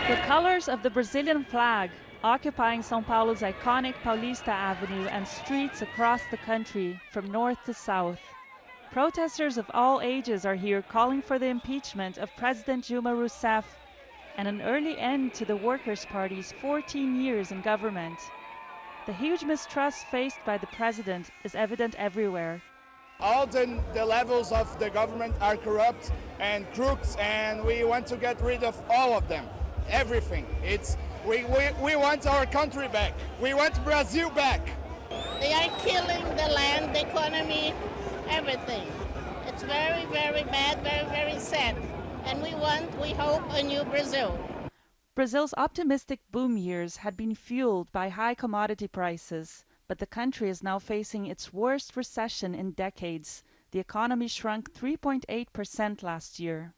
The colors of the Brazilian flag occupying São Paulo's iconic Paulista Avenue and streets across the country from north to south. Protesters of all ages are here calling for the impeachment of President Dilma Rousseff and an early end to the Workers' Party's 14 years in government. The huge mistrust faced by the president is evident everywhere. All the levels of the government are corrupt and crooks, and we want to get rid of all of them. Everything. We want our country back. We want Brazil back. They are killing the land, the economy, everything. It's very, very bad, very, very sad. And we hope, a new Brazil. Brazil's optimistic boom years had been fueled by high commodity prices, but the country is now facing its worst recession in decades. The economy shrunk 3.8% last year.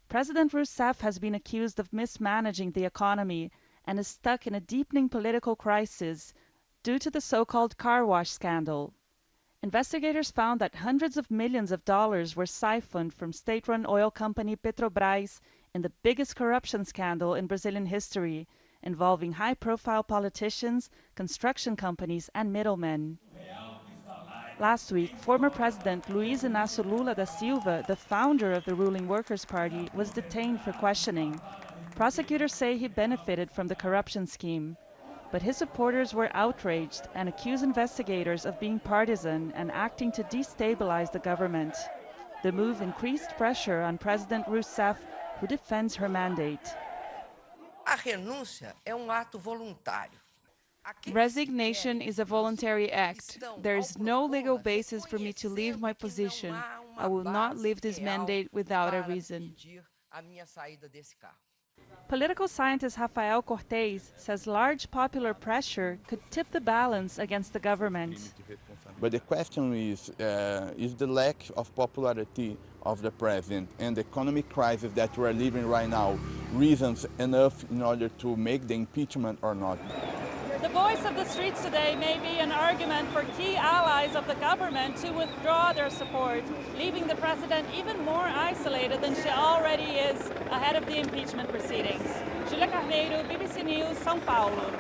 President Rousseff has been accused of mismanaging the economy and is stuck in a deepening political crisis due to the so-called car wash scandal. Investigators found that hundreds of millions of dollars were siphoned from state-run oil company Petrobras in the biggest corruption scandal in Brazilian history, involving high-profile politicians, construction companies, and middlemen. Last week, former President Luiz Inácio Lula da Silva, the founder of the ruling Workers' Party, was detained for questioning. Prosecutors say he benefited from the corruption scheme, but his supporters were outraged and accuse investigators of being partisan and acting to destabilize the government. The move increased pressure on President Rousseff, who defends her mandate. A renúncia é ato voluntário. Resignation is a voluntary act. There is no legal basis for me to leave my position. I will not leave this mandate without a reason. Political scientist Rafael Cortez says large popular pressure could tip the balance against the government. But the question is the lack of popularity of the president and the economic crisis that we are living right now reasons enough in order to make the impeachment or not? The voice of the streets today may be an argument for key allies of the government to withdraw their support, leaving the president even more isolated than she already is ahead of the impeachment proceedings. Julia Carneiro, BBC News, São Paulo.